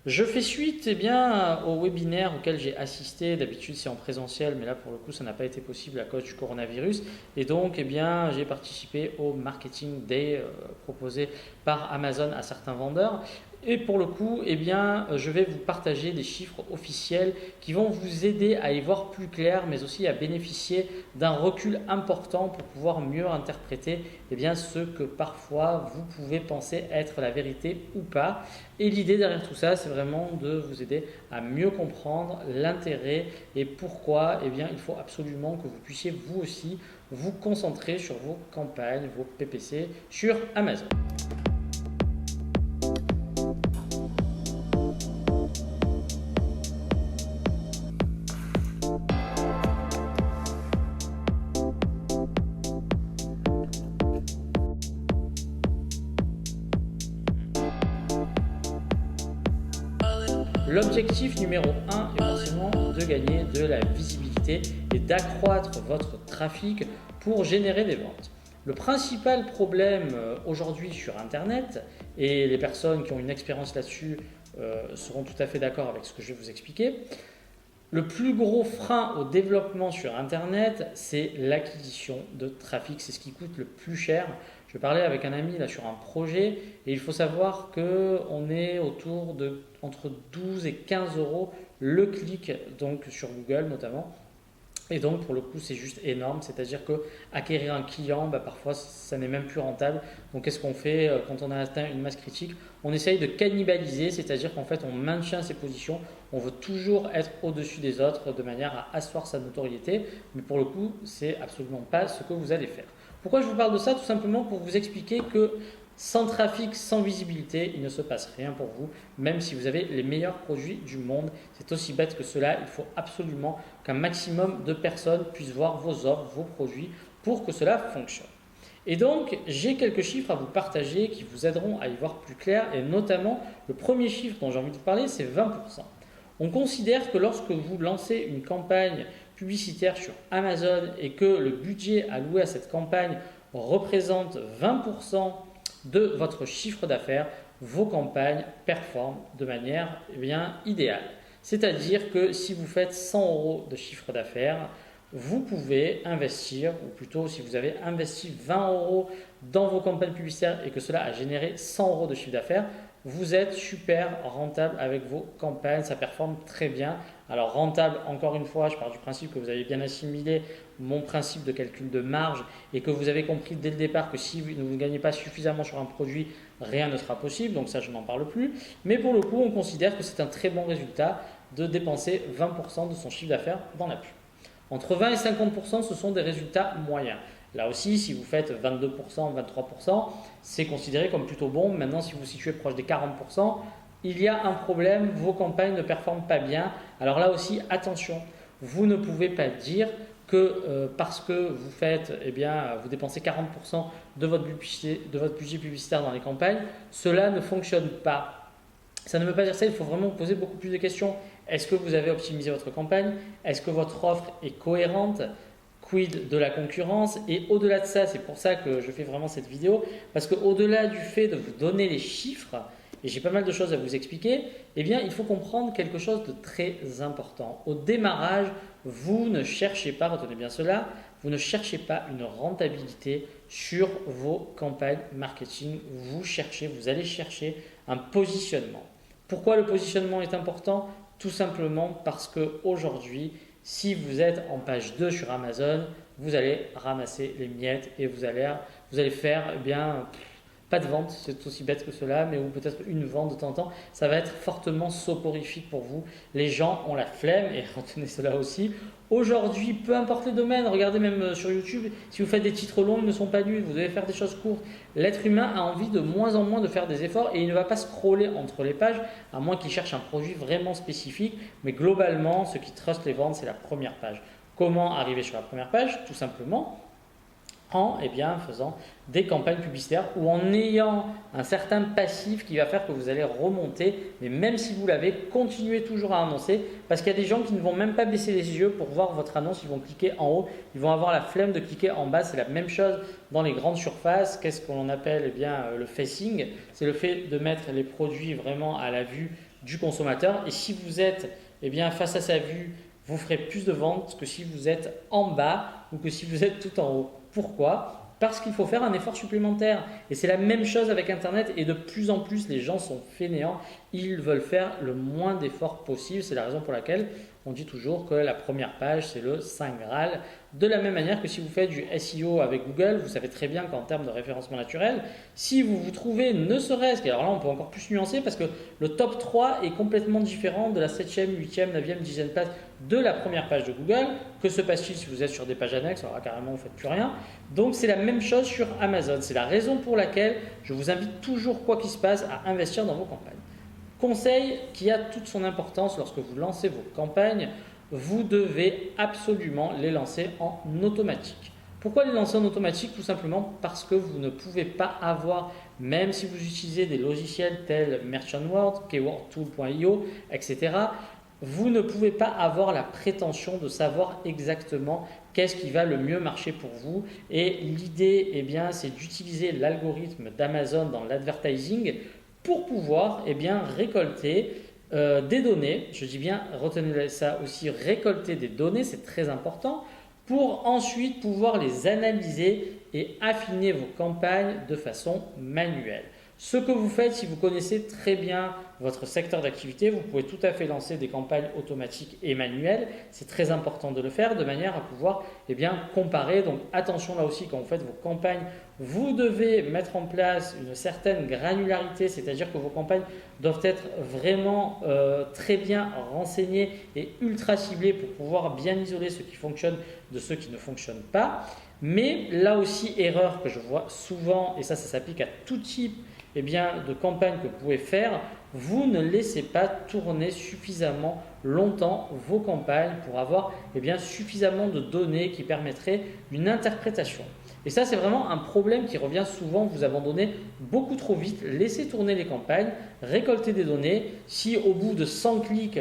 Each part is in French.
Je fais suite au webinaire auquel j'ai assisté. D'habitude, c'est en présentiel, mais là, pour le coup, ça n'a pas été possible à cause du coronavirus. Et donc, j'ai participé au Marketing Day proposé par Amazon à certains vendeurs. Et pour le coup, je vais vous partager des chiffres officiels qui vont vous aider à y voir plus clair, mais aussi à bénéficier d'un recul important pour pouvoir mieux interpréter ce que parfois vous pouvez penser être la vérité ou pas. Et l'idée derrière tout ça, c'est vraiment de vous aider à mieux comprendre l'intérêt et pourquoi il faut absolument que vous puissiez vous aussi vous concentrer sur vos campagnes, vos PPC sur Amazon. L'objectif numéro 1 est forcément de gagner de la visibilité et d'accroître votre trafic pour générer des ventes. Le principal problème aujourd'hui sur Internet, et les personnes qui ont une expérience là-dessus seront tout à fait d'accord avec ce que je vais vous expliquer, le plus gros frein au développement sur Internet, c'est l'acquisition de trafic. C'est ce qui coûte le plus cher. Je parlais avec un ami là sur un projet et il faut savoir qu'on est autour de entre 12 et 15 euros le clic, donc sur Google notamment. Et donc pour le coup c'est juste énorme, c'est-à-dire que acquérir un client, parfois ça n'est même plus rentable. Donc qu'est-ce qu'on fait quand on a atteint une masse critique? On essaye de cannibaliser, c'est-à-dire qu'en fait on maintient ses positions, on veut toujours être au-dessus des autres de manière à asseoir sa notoriété, mais pour le coup c'est absolument pas ce que vous allez faire. Pourquoi je vous parle de ça? Tout simplement pour vous expliquer que sans trafic, sans visibilité, il ne se passe rien pour vous, même si vous avez les meilleurs produits du monde. C'est aussi bête que cela. Il faut absolument qu'un maximum de personnes puissent voir vos offres, vos produits, pour que cela fonctionne. Et donc, j'ai quelques chiffres à vous partager qui vous aideront à y voir plus clair, et notamment, le premier chiffre dont j'ai envie de vous parler, c'est 20%. On considère que lorsque vous lancez une campagne publicitaire sur Amazon et que le budget alloué à cette campagne représente 20% de votre chiffre d'affaires, vos campagnes performent de manière idéale. C'est-à-dire que si vous faites 100 euros de chiffre d'affaires, vous pouvez investir, ou plutôt si vous avez investi 20 euros dans vos campagnes publicitaires et que cela a généré 100 euros de chiffre d'affaires, vous êtes super rentable avec vos campagnes, ça performe très bien. Alors rentable, encore une fois, je pars du principe que vous avez bien assimilé mon principe de calcul de marge et que vous avez compris dès le départ que si vous ne gagnez pas suffisamment sur un produit, rien ne sera possible, donc ça je n'en parle plus. Mais pour le coup, on considère que c'est un très bon résultat de dépenser 20% de son chiffre d'affaires dans la pub. Entre 20 et 50%, ce sont des résultats moyens. Là aussi, si vous faites 22%, 23%, c'est considéré comme plutôt bon. Maintenant, si vous vous situez proche des 40%, il y a un problème, vos campagnes ne performent pas bien. Alors là aussi, attention, vous ne pouvez pas dire que parce que vous faites, vous dépensez 40% de votre budget publicitaire dans les campagnes, cela ne fonctionne pas. Ça ne veut pas dire ça, il faut vraiment poser beaucoup plus de questions. Est-ce que vous avez optimisé votre campagne? Est-ce que votre offre est cohérente? Quid de la concurrence? Et au-delà de ça, c'est pour ça que je fais vraiment cette vidéo, parce qu'au-delà du fait de vous donner les chiffres, et j'ai pas mal de choses à vous expliquer, il faut comprendre quelque chose de très important. Au démarrage, vous ne cherchez pas, retenez bien cela, vous ne cherchez pas une rentabilité sur vos campagnes marketing, vous allez chercher un positionnement. Pourquoi le positionnement est important? Tout simplement parce qu'aujourd'hui, si vous êtes en page 2 sur Amazon, vous allez ramasser les miettes et vous allez faire pas de vente, c'est aussi bête que cela, mais ou peut-être une vente de temps en temps. Ça va être fortement soporifique pour vous. Les gens ont la flemme et retenez cela aussi. Aujourd'hui, peu importe les domaines, regardez même sur YouTube, si vous faites des titres longs, ils ne sont pas nuls, vous devez faire des choses courtes. L'être humain a envie de moins en moins de faire des efforts et il ne va pas scroller entre les pages, à moins qu'il cherche un produit vraiment spécifique. Mais globalement, ce qui trust les ventes, c'est la première page. Comment arriver sur la première page? Tout simplement en faisant des campagnes publicitaires ou en ayant un certain passif qui va faire que vous allez remonter, mais même si vous l'avez, continuez toujours à annoncer parce qu'il y a des gens qui ne vont même pas baisser les yeux pour voir votre annonce, ils vont cliquer en haut, ils vont avoir la flemme de cliquer en bas. C'est la même chose dans les grandes surfaces. Qu'est-ce qu'on appelle le facing? C'est le fait de mettre les produits vraiment à la vue du consommateur. Et si vous êtes face à sa vue, vous ferez plus de ventes que si vous êtes en bas ou que si vous êtes tout en haut. Pourquoi ? Parce qu'il faut faire un effort supplémentaire. Et c'est la même chose avec Internet et de plus en plus les gens sont fainéants. Ils veulent faire le moins d'efforts possible. C'est la raison pour laquelle on dit toujours que la première page c'est le Saint Graal. De la même manière que si vous faites du SEO avec Google, vous savez très bien qu'en termes de référencement naturel, si vous vous trouvez ne serait-ce, alors là on peut encore plus nuancer parce que le top 3 est complètement différent de la 7e, 8e, 9e, 10e place de la première page de Google. Que se passe-t-il si vous êtes sur des pages annexes? Alors là, carrément vous ne faites plus rien. Donc c'est la même chose sur Amazon. C'est la raison pour laquelle je vous invite toujours, quoi qu'il se passe, à investir dans vos campagnes. Conseil qui a toute son importance lorsque vous lancez vos campagnes, vous devez absolument les lancer en automatique. Pourquoi les lancer en automatique? Tout simplement parce que vous ne pouvez pas avoir, même si vous utilisez des logiciels tels Merchant World, keywordtool.io, etc., vous ne pouvez pas avoir la prétention de savoir exactement qu'est-ce qui va le mieux marcher pour vous. Et l'idée, c'est d'utiliser l'algorithme d'Amazon dans l'advertising pour pouvoir récolter des données. Je dis bien, retenez ça aussi, récolter des données, c'est très important, pour ensuite pouvoir les analyser et affiner vos campagnes de façon manuelle. Ce que vous faites, si vous connaissez très bien votre secteur d'activité, vous pouvez tout à fait lancer des campagnes automatiques et manuelles. C'est très important de le faire de manière à pouvoir comparer. Donc attention là aussi, quand vous faites vos campagnes, vous devez mettre en place une certaine granularité, c'est-à-dire que vos campagnes doivent être vraiment très bien renseignées et ultra ciblées pour pouvoir bien isoler ce qui fonctionne de ceux qui ne fonctionnent pas. Mais là aussi, erreur que je vois souvent, et ça s'applique à tout type de campagne que vous pouvez faire, vous ne laissez pas tourner suffisamment longtemps vos campagnes pour avoir suffisamment de données qui permettraient une interprétation. Et ça, c'est vraiment un problème qui revient souvent. Vous abandonnez beaucoup trop vite, laissez tourner les campagnes, récoltez des données. Si au bout de 100 clics,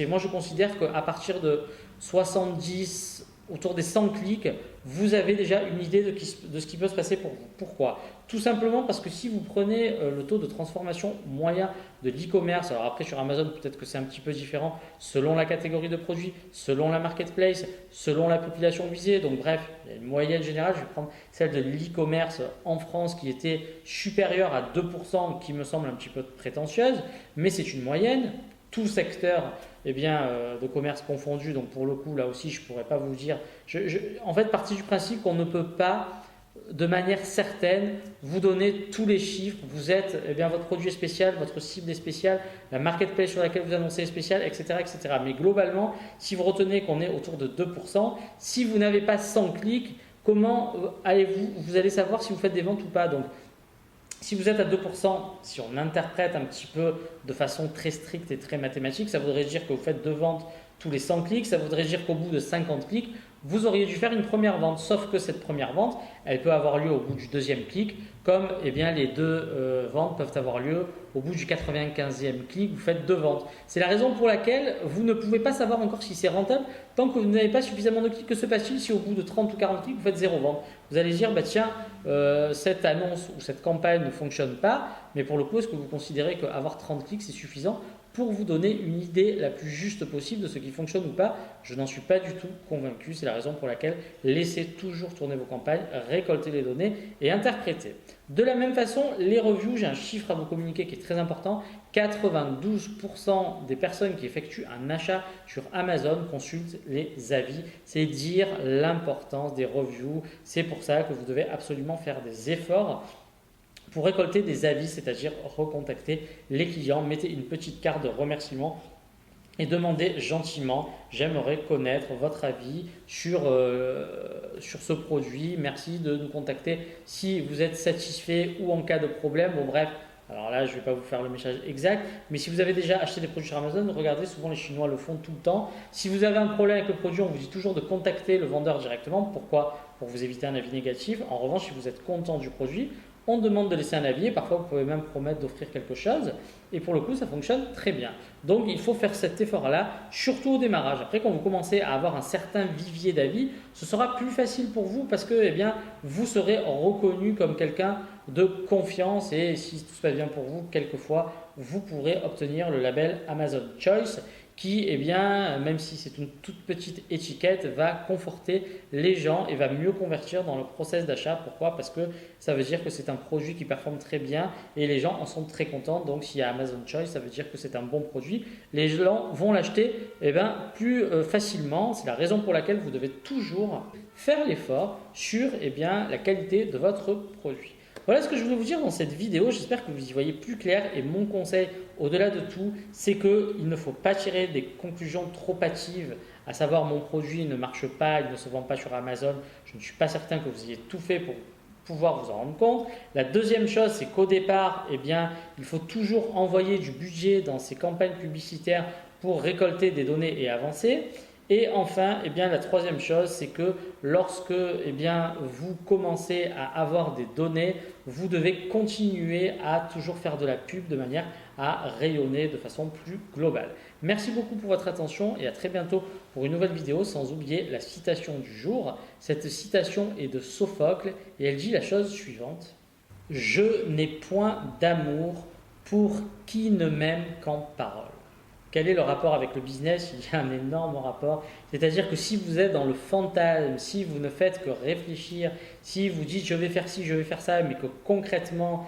moi je considère qu'à partir de 70, autour des 100 clics, vous avez déjà une idée de ce qui peut se passer pour vous. Pourquoi? Tout simplement parce que si vous prenez le taux de transformation moyen de l'e-commerce, alors après sur Amazon peut-être que c'est un petit peu différent selon la catégorie de produits, selon la marketplace, selon la population visée, donc bref, il y a une moyenne générale, je vais prendre celle de l'e-commerce en France qui était supérieure à 2%, qui me semble un petit peu prétentieuse, mais c'est une moyenne. Tout secteur de commerce confondu, donc pour le coup là aussi je ne pourrais pas vous dire, en fait partie du principe qu'on ne peut pas de manière certaine vous donner tous les chiffres. Vous êtes, votre produit est spécial, votre cible est spéciale, la marketplace sur laquelle vous annoncez est spéciale, etc., etc. Mais globalement, si vous retenez qu'on est autour de 2%, si vous n'avez pas 100 clics, comment vous allez savoir si vous faites des ventes ou pas? Donc si vous êtes à 2%, si on interprète un petit peu de façon très stricte et très mathématique, ça voudrait dire que vous faites 2 ventes tous les 100 clics, ça voudrait dire qu'au bout de 50 clics, vous auriez dû faire une première vente. Sauf que cette première vente, elle peut avoir lieu au bout du 2e clic, comme les 2 ventes peuvent avoir lieu au bout du 95e clic, vous faites 2 ventes. C'est la raison pour laquelle vous ne pouvez pas savoir encore si c'est rentable tant que vous n'avez pas suffisamment de clics. Que se passe-t-il si au bout de 30 ou 40 clics, vous faites 0 vente? Vous allez dire, cette annonce ou cette campagne ne fonctionne pas, mais pour le coup, est-ce que vous considérez qu'avoir 30 clics, c'est suffisant pour vous donner une idée la plus juste possible de ce qui fonctionne ou pas? Je n'en suis pas du tout convaincu. C'est la raison pour laquelle laissez toujours tourner vos campagnes, récoltez les données et interprétez. De la même façon, les reviews, j'ai un chiffre à vous communiquer qui est très important. 92% des personnes qui effectuent un achat sur Amazon consultent les avis. C'est dire l'importance des reviews. C'est pour ça que vous devez absolument faire des efforts pour récolter des avis, c'est-à-dire recontacter les clients. Mettez une petite carte de remerciement et demandez gentiment, j'aimerais connaître votre avis sur ce produit, merci de nous contacter si vous êtes satisfait ou en cas de problème. Bon bref, alors là je ne vais pas vous faire le message exact, mais si vous avez déjà acheté des produits sur Amazon, regardez, souvent les Chinois le font tout le temps. Si vous avez un problème avec le produit, on vous dit toujours de contacter le vendeur directement. Pourquoi? Pour vous éviter un avis négatif. En revanche, si vous êtes content du produit, on demande de laisser un avis et parfois vous pouvez même promettre d'offrir quelque chose et pour le coup ça fonctionne très bien. Donc il faut faire cet effort-là, surtout au démarrage. Après quand vous commencez à avoir un certain vivier d'avis, ce sera plus facile pour vous parce que eh bien, vous serez reconnu comme quelqu'un de confiance et si tout se passe bien pour vous, quelquefois vous pourrez obtenir le label Amazon Choice qui, eh bien, même si c'est une toute petite étiquette, va conforter les gens et va mieux convertir dans le process d'achat. Pourquoi? Parce que ça veut dire que c'est un produit qui performe très bien et les gens en sont très contents. Donc, s'il y a Amazon Choice, ça veut dire que c'est un bon produit. Les gens vont l'acheter eh bien, plus facilement. C'est la raison pour laquelle vous devez toujours faire l'effort sur eh bien, la qualité de votre produit. Voilà ce que je voulais vous dire dans cette vidéo. J'espère que vous y voyez plus clair et mon conseil au-delà de tout, c'est qu'il ne faut pas tirer des conclusions trop hâtives, à savoir mon produit ne marche pas, il ne se vend pas sur Amazon. Je ne suis pas certain que vous ayez tout fait pour pouvoir vous en rendre compte. La deuxième chose, c'est qu'au départ, eh bien, il faut toujours envoyer du budget dans ces campagnes publicitaires pour récolter des données et avancer. Et enfin, eh bien, la troisième chose, c'est que lorsque eh bien, vous commencez à avoir des données, vous devez continuer à toujours faire de la pub de manière à rayonner de façon plus globale. Merci beaucoup pour votre attention et à très bientôt pour une nouvelle vidéo, sans oublier la citation du jour. Cette citation est de Sophocle et elle dit la chose suivante. « Je n'ai point d'amour pour qui ne m'aime qu'en parole. » Quel est le rapport avec le business? Il y a un énorme rapport. C'est-à-dire que si vous êtes dans le fantasme, si vous ne faites que réfléchir, si vous dites je vais faire ci, je vais faire ça, mais que concrètement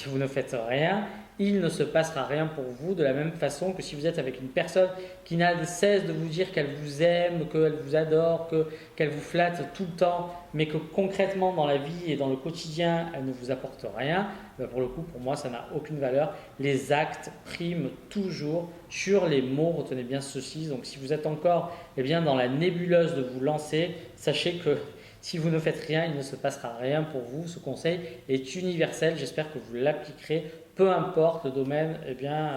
vous ne faites rien, il ne se passera rien pour vous de la même façon que si vous êtes avec une personne qui n'a de cesse de vous dire qu'elle vous aime, qu'elle vous adore, qu'elle vous flatte tout le temps, mais que concrètement dans la vie et dans le quotidien, elle ne vous apporte rien, ben pour le coup, pour moi, ça n'a aucune valeur. Les actes priment toujours sur les mots, retenez bien ceci. Donc si vous êtes encore eh bien, dans la nébuleuse de vous lancer, sachez que si vous ne faites rien, il ne se passera rien pour vous. Ce conseil est universel. J'espère que vous l'appliquerez, peu importe le domaine, eh bien,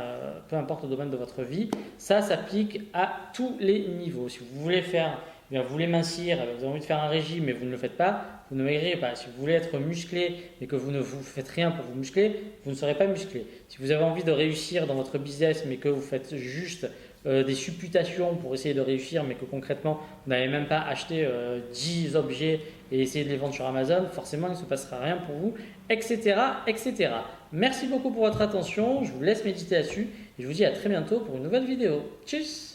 peu importe le domaine de votre vie. Ça s'applique à tous les niveaux. Si vous voulez faire, eh bien, vous voulez mincir, vous avez envie de faire un régime, mais vous ne le faites pas, vous ne maigrirez pas. Si vous voulez être musclé et que vous ne vous faites rien pour vous muscler, vous ne serez pas musclé. Si vous avez envie de réussir dans votre business, mais que vous faites juste des supputations pour essayer de réussir, mais que concrètement, vous n'avez même pas acheté 10 objets et essayé de les vendre sur Amazon, forcément, il ne se passera rien pour vous, etc., etc. Merci beaucoup pour votre attention. Je vous laisse méditer là-dessus et je vous dis à très bientôt pour une nouvelle vidéo. Tchuss!